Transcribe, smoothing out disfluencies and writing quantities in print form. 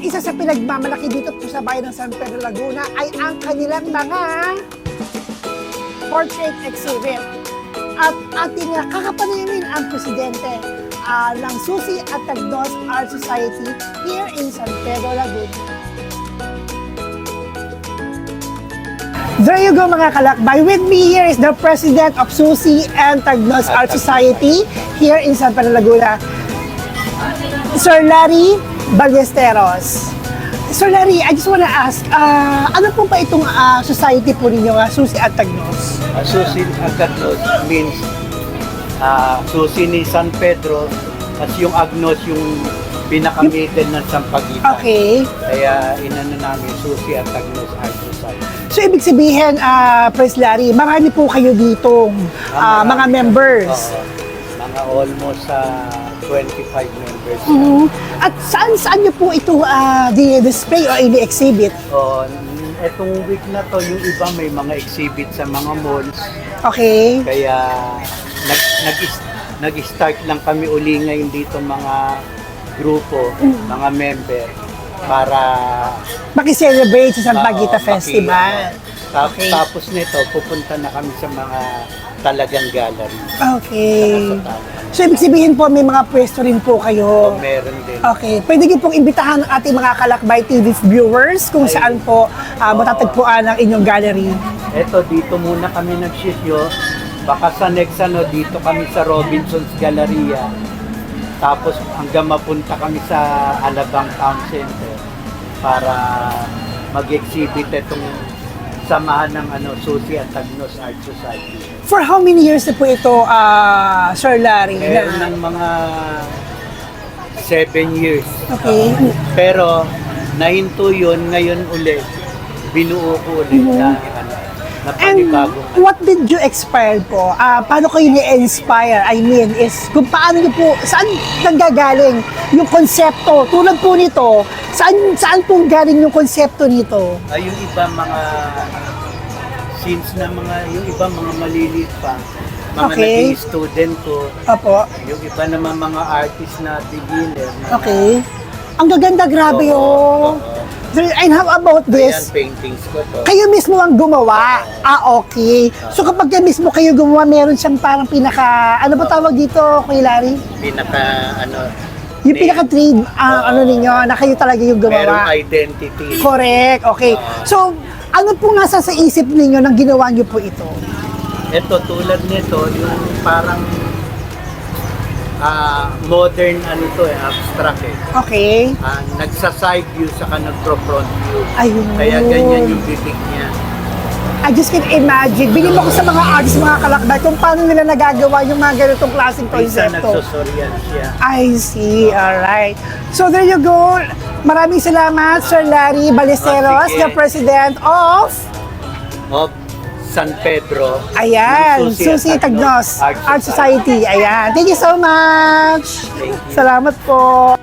isa sa pinagmamalaki dito po sa bayan ng San Pedro Laguna ay ang kanilang mga portrait exhibit. At ating kakapanayamin ang presidente ng Susi at Tagnos Art Society here in San Pedro Laguna. There you go mga kalakbay. With me here is the president of Susi and Tagnos Art Society here in San Pedro Laguna, Sir Larry Ballesteros. Sir Larry, I just want to ask, ano po ba itong society po ninyo, Susi at Tagnos? Susi at Tagnos means Susi ni San Pedro at yung Agnos yung pinaka-middle ng Sampaguita. Okay. Kaya inano namin Susi at Tagnos Art Society. So, ibig sabihin, Pres Larry, marami po kayo ditong mga members. Mga almost 25 members. At saan niyo po ito di-display o ini-exhibit? Etong week na to, yung iba may mga exhibit sa mga malls. Okay. Kaya nag-start lang kami uli ngayon dito mga grupo, mga member para maki-celebrate sa Sampaguita Festival. Okay. Tapos nito, pupunta na kami sa mga talagang gallery. Okay. So, ibig sabihin po, may mga pwesto rin po kayo. Meron din. Okay. Pwede niyo pong imbitahan ang ating mga Kalakbay TV viewers kung saan po matatagpuan ang inyong gallery. Eto, dito muna kami nagsisyo. Baka sa next dito kami sa Robinson's Galleria. Tapos hanggang mapunta kami sa Alabang Town Center para mag-exhibit itong samahan ng Susi at Tagnos Art Society. For how many years na po ito, Sir Larry? Meron ng mga 7 years. Okay. Pero nahinto yun, ngayon ulit. Binuo ko ulit na And what did you inspire po? Paano kayo ni-inspire? I mean, is kung paano niyo po, saan nanggagaling yung konsepto? Tulad po nito, saan po galing yung konsepto nito? Yung iba mga scenes na yung iba mga maliliit pa. Mga naging student ko. Opo. Yung iba naman mga artist na beginner. Okay. Ang gaganda, grabe yun. And how about this? Ayan, paintings ko to. Kayo mismo ang gumawa. Okay. So kapag mismo kayo gumawa, meron siyang parang pinaka, ano ba tawag dito, Kuya Larry? Yung pinaka-trade, ninyo, na kayo talaga yung gumawa. Merong identity. Correct. Okay. So, ano po nasa sa isip ninyo nang ginawa niyo po ito? Ito, tulad nito, yung parang modern abstract eh. Okay. Nagsa-side view saka nagpro-front view. Ayun. Kaya ganyan yung bibig niya. I just can imagine. Bilib ako sa mga artists, mga kalakbay, kung paano nila nagagawa yung mga ganitong klaseng Isa konsepto. nagsosoryan siya. I see. Alright. So there you go. Maraming salamat, Sir Larry Ballesteros, the President of San Pedro. Ayan, Susi Tagnos Art Society. Ayan. Thank you so much. Thank you. Salamat po.